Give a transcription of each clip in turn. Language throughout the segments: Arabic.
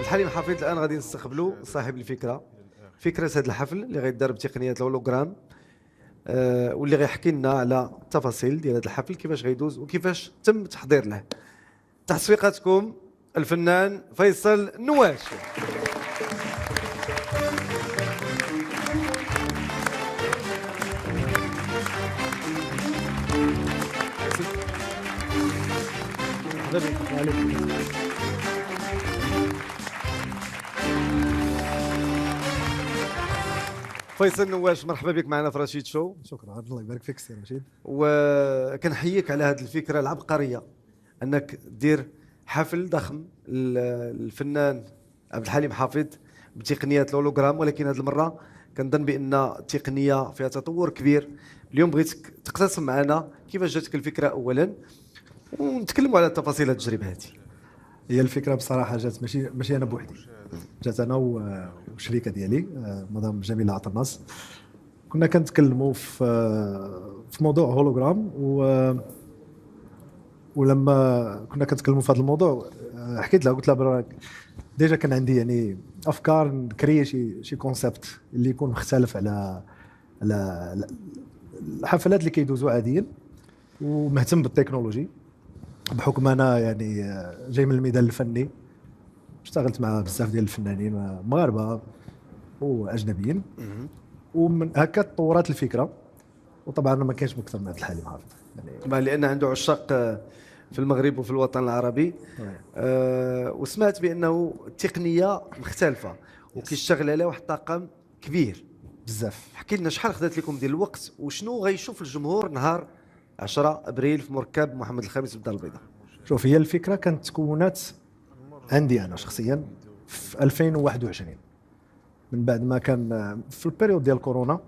الحليم حفيظ الان غادي نستقبلوا صاحب الفكره، فكره هذا الحفل اللي غيدار بتقنيه الهولوغرام. واللي غيحكي لنا على التفاصيل ديال هذا الحفل، كيفاش غيدوز وكيفاش تم التحضير له. تصفيقاتكم الفنان فيصل نواش. فيصل نواش، مرحبا بك معنا في رشيد شو. شكرا، الله يبارك فيك سي رشيد. وكنحييك على هذه الفكره العبقريه، انك دير حفل ضخم الفنان عبد الحليم حافظ بتقنيات الهولوغرام، ولكن هذه المره كنظن بان التقنيه فيها تطور كبير. اليوم بغيتك تقتسم معنا كيفاش جاتك الفكره اولا، ونتكلموا على تفاصيل التجربه هذه. هي الفكره بصراحه جات ماشي انا بوحدي، جات انا والشريكه ديالي مدام جميله عطرناس. كنا كنتكلموا في موضوع هولوغرام ولما كنا كنتكلموا في هذا الموضوع حكيت لها، قلت لها ديجا كان عندي يعني افكار نكري شي كونسيبت اللي يكون مختلف على الحفلات اللي كيدوزوا عاديا، ومهتم بالتكنولوجي بحكم انا يعني جاي من الميدان الفني. اشتغلت مع بزاف ديال الفنانين مغاربه واجنبيين، ومن هكا تطورات الفكره. وطبعا ما كاينش مكثر من عبد الحليم حافظ يعني لان عنده عشاق في المغرب وفي الوطن العربي. وسمعت بانه التقنيه مختلفه وكيشتغل عليها واحد الطاقم كبير بزاف. احكي لنا شحال خدات لكم ديال الوقت، وشنو غيشوف الجمهور نهار 10 ابريل في مركب محمد الخامس بالدار البيضاء؟ شوف، هي الفكره كانت تكونات عندي انا شخصيا في 2021، من بعد ما كان في البيريود ديال كورونا.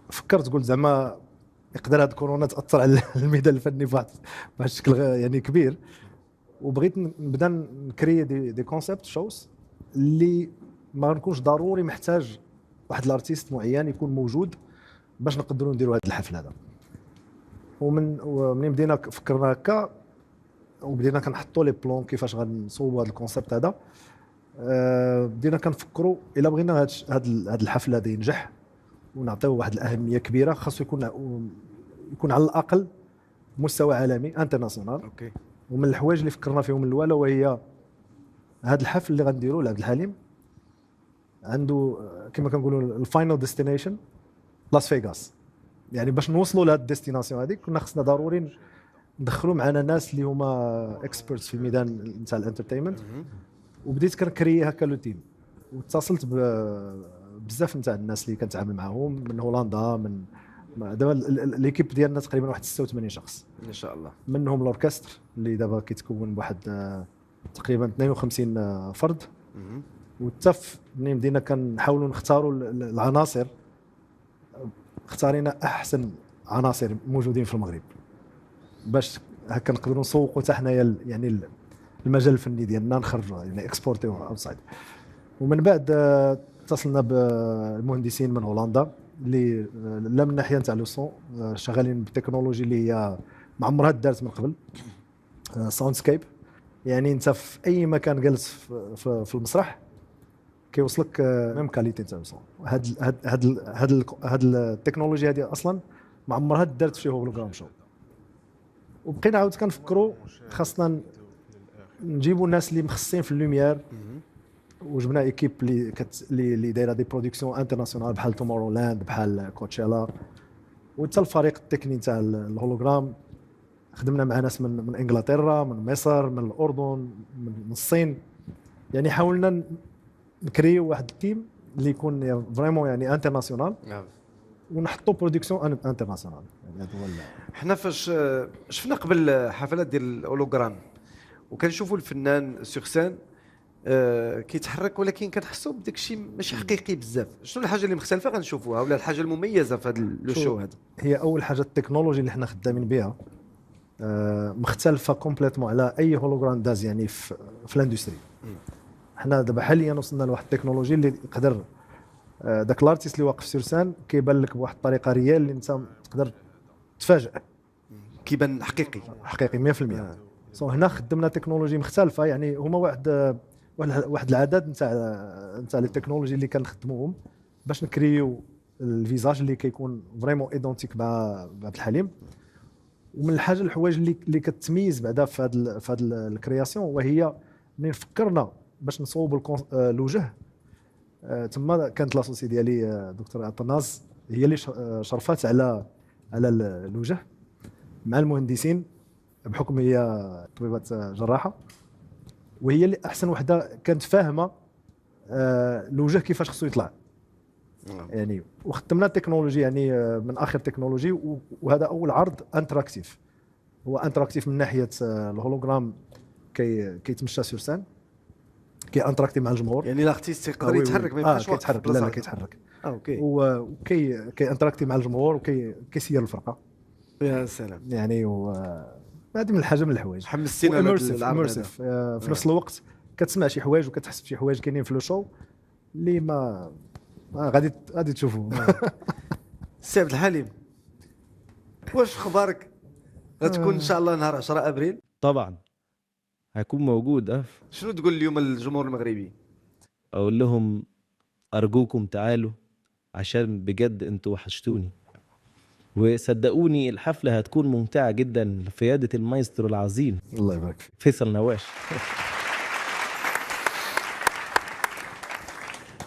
فكرت قلت زعما يقدر هاد كورونا تاثر على الميدان الفني بواحد الشكل يعني كبير، وبغيت نبدا نكري دي كونسيبت شوز اللي ما نكونش ضروري محتاج واحد الارتيست معين يكون موجود باش نقدروا نديروا هذا الحفل هذا. ومن بدينا فكرنا هكا وبدينا كنحطوا لي بلون كيفاش غنصوبوا هذا الكونسيبت هذا. بدينا كنفكروا الا بغينا هذا الحفل هذا ينجح ونعطيوه واحد الاهميه كبيره، خاصو يكون على الاقل مستوى عالمي انترناسيونال. اوكي. ومن الحوايج اللي فكرنا فيهم من الاول وهي هذا الحفل اللي غنديروه لعبد الحليم عنده كما كنقولوا الفاينل ديستنيشن لاس فيغاس. يعني باش نوصلوا لهاد الديستيناسيون هذيك كنا خصنا ضروري ندخلوا معنا ناس اللي هما اكسبيرتس في الميدان نتاع الانترتينمنت. وبديت كنكري هكا لو تيم، واتصلت بزاف نتاع الناس اللي كنتعامل معاهم من هولندا. من دابا ليكيب ديالنا تقريبا واحد 86 شخص ان شاء الله، منهم الاوركستر اللي دابا كيتكون بواحد تقريبا 52 فرد. والتف منين بدينا كنحاولوا نختاروا العناصر، اختارينا احسن عناصر موجودين في المغرب باش هكا نقدروا نسوقوا حتى حنايا يعني المجال الفني ديالنا نخرجوا يعني اكسبورتيو اوتسايد. ومن بعد اتصلنا بالمهندسين من هولندا اللي لا من ناحيه تاع لو سون شغالين بالتكنولوجي اللي هي ما عمرها دارت من قبل، ساوند سكيب. يعني انت في اي مكان جالس في المسرح كيوصلك ميم كاليتي تاع الصوت. هاد التكنولوجيا هذه اصلا ما عمرها دارت في شي هولوغرام شو. وبقينا عاود كنفكروا خاصنا نجيبوا الناس اللي مخصصين في اللوميير، وجبنا ايكيب اللي دايره دي برودكسيون انترناسيونال بحال تومورو لاند بحال كوتشيلا. وحتى الفريق التقني تاع الهولوغرام خدمنا مع ناس من انجلترا، من مصر، من الاردن، من الصين. يعني حاولنا نكريو واحد التيم اللي يكون فريمون يعني انترناسيونال ونحطوا برودكسيون انترناسيونال. يعني هذا هو. حنا فاش شفنا قبل حفلات ديال الاولوغرام وكنشوفوا الفنان سوغسان كيتحرك، ولكن كنحسوا بداك الشيء ماشي حقيقي بزاف. شنو الحاجه اللي مختلفه غنشوفوها ولا الحاجه المميزه في هذا لو شو هذا؟ هي اول حاجه التكنولوجي اللي حنا خدامين بها مختلفه كومبليتوم على اي هولوغرام داز يعني في الاندستري. حنا دابا حاليا وصلنا لواحد التكنولوجي اللي يقدر داك الارتيست اللي واقف سور سان كيبان لك بواحد الطريقه ريال اللي انت تقدر تفاجئ، كيبان حقيقي 100%. سو هنا خدمنا تكنولوجي مختلفه. يعني هما واحد واحد العدد نتاع لي تكنولوجي اللي كنخدموهم باش نكريو الفيزاج اللي كيكون فريمون ايدونتيك مع عبد الحليم. ومن الحوايج اللي كتميز بعدا في هذا الكرياسيون وهي منين فكرنا باش نصوبوا الوجه. تما كانت لاسوسي ديالي دكتور عطناز هي اللي شرفات على الوجه مع المهندسين، بحكم هي طبيبه جراحه، وهي اللي احسن وحده كانت فاهمه الوجه كيفاش خصو يطلع. يعني وخدمنا التكنولوجي يعني من اخر تكنولوجي، وهذا اول عرض انتراكتيف. هو انتراكتيف من ناحيه الهولوجرام كيتمشى سور سان، كي انتراكتي مع الجمهور. يعني لاختيس يقدر يتحرك، ما يبقاش واقف. كيتحرك، لا كيتحرك. اوكي. وكي انتراكتي مع الجمهور وكيسير الفرقه. يا سلام. يعني هذه من الحاجه من الحوايج حمستينا اميرسيف. في نفس الوقت كتسمع شي حوايج وكتحس بشي حوايج كاينين في لو شو اللي ما غادي تشوفوا. سي عبد الحليم، واش اخبارك؟ غتكون ان شاء الله نهار 10 ابريل؟ طبعا هيكون موجود. شنو تقول اليوم للجمهور المغربي؟ اقول لهم ارجوكم تعالوا عشان بجد انتوا وحشتوني، وصدقوني الحفله هتكون ممتعه جدا في يادة المايسترو العظيم الله يبارك فيك فيصل نواش.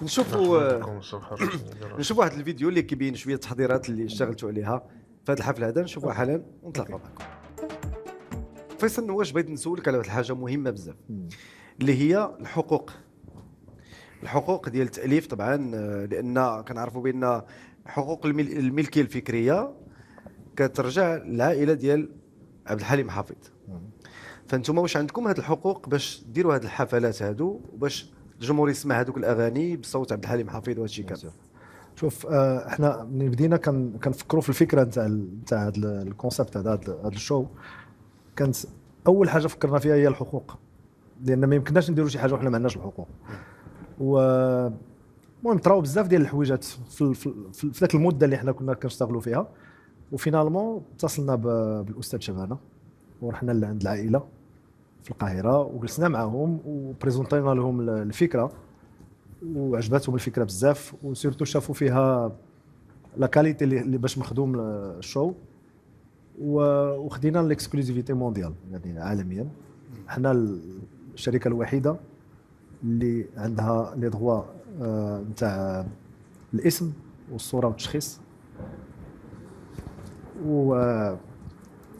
نشوفوا واحد الفيديو اللي كيبين شويه التحضيرات اللي اشتغلتوا عليها في هذا الحفل هذا، نشوفوها حالا ونتلاقاو معكم. فيصل نواش، بغيت نسولك على واحد الحاجه مهمه بزاف اللي هي الحقوق ديال التاليف. طبعا لان كنعرفوا بان حقوق الملكيه الفكريه كترجع للعائله ديال عبد الحليم حافظ. فانتم واش عندكم هذه الحقوق باش ديروا هذه الحفلات هادو وباش الجمهور يسمع هذوك الاغاني بصوت عبد الحليم حافظ وهذا الشيء كامل؟ شوف، احنا من بدينا كنفكروا في الفكره نتاع هذا الكونسيبت هذا الشو. كانت اول حاجه فكرنا فيها هي الحقوق، لان ما يمكنناش نديروا شي حاجه وحنا ما عندناش الحقوق. المهم طراو بزاف ديال الحويجات في ذاك المده اللي حنا كنا كنشتغلوا فيها. وفينالمون اتصلنا بالاستاذ شبانه ورحنا لعند العائله في القاهره وجلسنا معهم وبريزونطينا لهم الفكره، وعجبتهم الفكره بزاف، وسيرتو شافوا فيها لا كاليتي اللي باش مخدوم الشو. وخدينا الاكسكلوزيفيتي مونديال يعني عالميا. حنا الشركه الوحيده اللي عندها لي دغوا نتاع الاسم والصوره والتشخيص.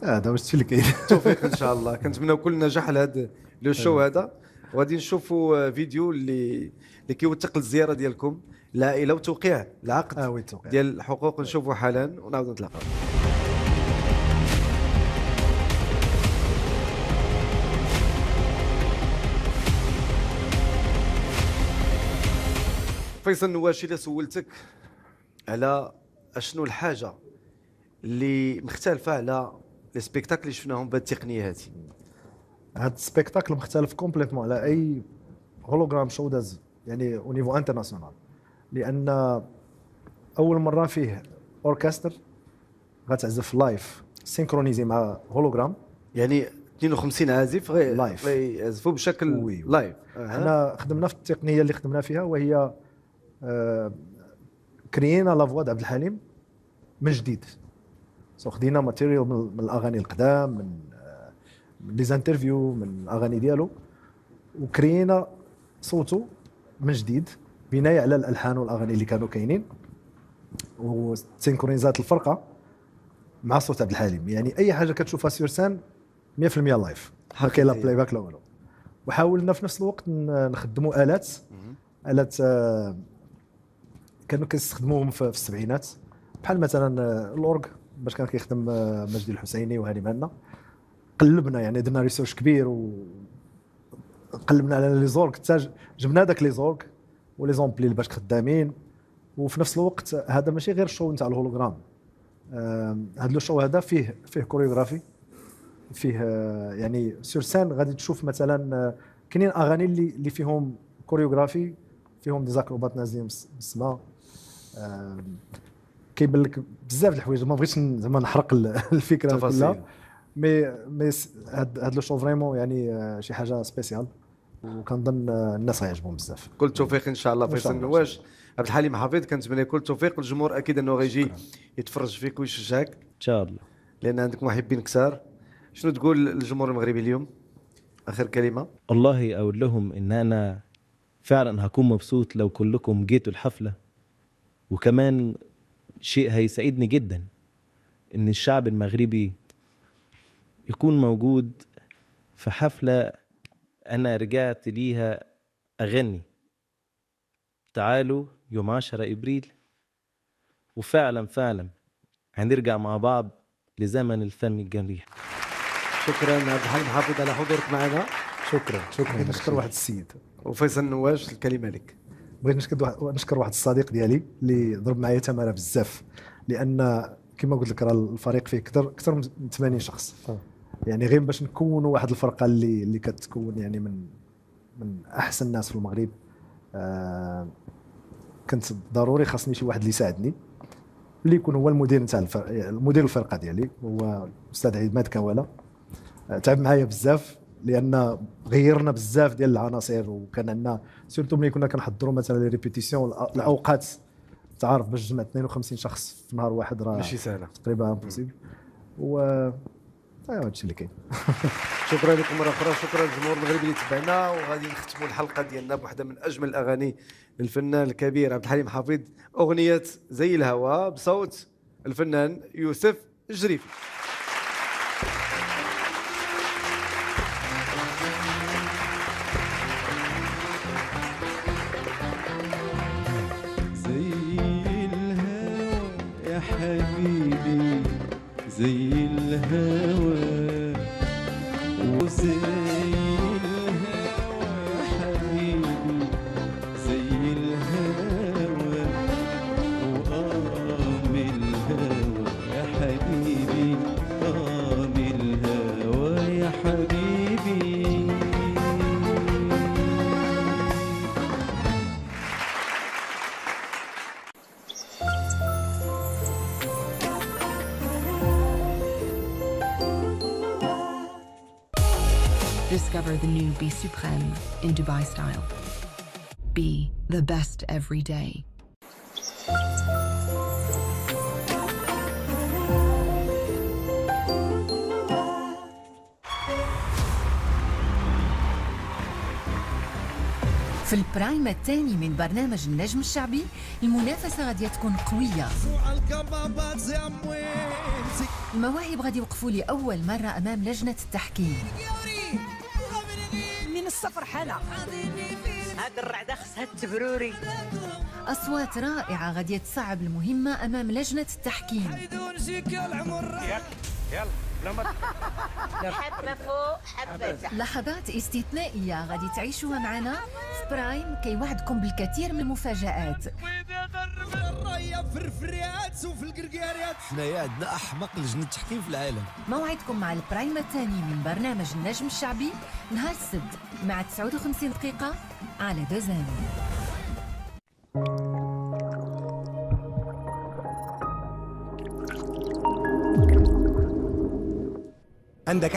هذا واش اللي كاين. توفيق ان شاء الله. كنتمناو كل نجاح لهذا لو شو هذا. وغادي نشوفوا فيديو اللي كيوثق الزياره ديالكم العائله وتوقيع العقد ديال الحقوق. نشوفوا حالا ونعاودوا نتلاقاو. فيصل نواشي، الا سولتك على اشنو الحاجه اللي مختلفه على لي سبيكتاكل اللي شفناهم بهذه التقنيه هذه؟ هذا السبيكتاكل مختلف كومبليتمون على اي هولوغرام شو داز يعني او نيفو انترناسيونال، لان اول مره فيه اوركستر غتعزف لايف سينكرونيزي مع هولوغرام. يعني 52 عازف لايف يعزفوا بشكل لايف. احنا خدمنا في التقنيه اللي خدمنا فيها، وهي كريينا لا فوا عبد الحليم من جديد. خدينا ماتيريال من الاغاني القدام، من لي زانترفيو، من الاغاني ديالو، وكريينا صوته من جديد بناء على الالحان والاغاني اللي كانوا كاينين، وسينكرونيزات الفرقه مع صوت عبد الحليم. يعني اي حاجه كتشوفها سور سان 100% لايف، ما كاين لا بلاي باك لا والو. وحاولنا في نفس الوقت نخدموا الات كانوا كيستخدموهم في السبعينات، بحال مثلا الاورغ باش كان كيخدم مجدي الحسيني وهاني مهنا. قلبنا يعني درنا ريسيرش كبير وقلبنا على لي زورغ، حتى جبنا داك لي زورغ ولي زومبلي اللي باش خدامين. وفي نفس الوقت هذا ماشي غير الشو نتاع الهولوغرام، هذا لو شو هذا فيه كوريوغرافي، فيه يعني سور سان غادي تشوف مثلا كاينين اغاني اللي فيهم كوريوغرافي، فيهم ديزاكروبات نازلين بالسماء. كيبان لك بزاف د الحوايج، ما بغيتش زعما نحرق الفكره كلها، مي هاد لو شو فريمون يعني شي حاجه سبيسيال وكنظن الناس غيعجبهم بزاف. كل التوفيق ان شاء الله إن شاء فيصل الله. نواش. عبد الحليم حفيظ كنتمنى كل التوفيق، والجمهور اكيد انه غيجي يتفرج فيك ويشجعك ان شاء الله. لان عندك محبين كثار. شنو تقول للجمهور المغربي اليوم؟ اخر كلمه. والله اقول لهم ان انا فعلا هكون مبسوط لو كلكم جيتوا الحفله، وكمان شيء هيسعدني جدا ان الشعب المغربي يكون موجود في حفله انا رجعت ليها اغني. تعالوا يوم 10 ابريل، وفعلا فعلا هنرجع مع بعض لزمن الفن الجميل. شكرا عبد الحليم حافظ على حضورك معنا. شكرا. نشكر واحد السيد، وفيصل نواش الكلمه لك. بغيت نشكر واحد الصديق ديالي اللي ضرب معايا تماره بزاف، لان كما قلت لك راه الفريق فيه اكثر من 80 شخص. يعني غير باش نكونوا واحد الفرقه اللي كتكون يعني من احسن الناس في المغرب. كنت ضروري خاصني شي واحد اللي يساعدني، اللي يكون هو المدير نتاع المدير الفرقه ديالي، هو الاستاذ عماد كواله. تعب معايا بزاف لان غيرنا بزاف ديال العناصر، وكان عندنا سورتو ملي كنا كنحضروا مثلا لي ريبيتيسيون الاوقات، تعرف باش تجمع 52 شخص في نهار واحد راه ماشي سهله تقريبا امبوسيبل. و هذا الشيء اللي كاين. شكرا لكم مره اخرى، شكرا للجمهور المغربي اللي تبعنا، وغادي نختموا الحلقه ديالنا بواحده من اجمل الاغاني للفنان الكبير عبد الحليم حفيظ، اغنيه زي الهوى بصوت الفنان يوسف الجريفي. حبيبي زي الهوى وزي الهوى حبيبي زي الهوى وقام الهوى يا حبيبي قام الهوى يا حبيبي. Discover the new Be Supreme in Dubai style. Be the best every day. في البرايم الثاني من برنامج النجم الشعبي المنافسة غادية تكون قوية. المواهب غادي يوقفوا لي أول مرة أمام لجنة التحكيم. من السفر حالة هاد الرعدة خصها تبروري. أصوات رائعة غادي تصعب المهمة أمام لجنة التحكيم. حبة فوق حبة تحت. لحظات استثنائية غادي تعيشوها معنا في برايم كيوعدكم بالكثير من المفاجآت. في الفريات وفي القرقاريات. حنايا عندنا احمق لجنه التحكيم في العالم. موعدكم مع البرايم الثاني من برنامج النجم الشعبي نهار السبت مع 59 دقيقة على دوزان. عندك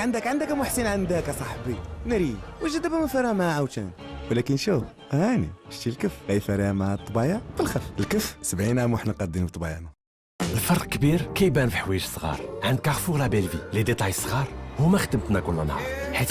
يا محسن، عندك يا صاحبي ناري. واش دابا ما فارها معاه عاوتاني، ولكن شوف هاني شتي الكف غيفارها مع الطبايع بالخف. الكف 70 عام وحنا قادين في طبايعنا. الفرق كبير كيبان في حوايج صغار. عند كارفور لا بيلفي لي ديتاي صغار هما خدمتنا كل نهار، حيت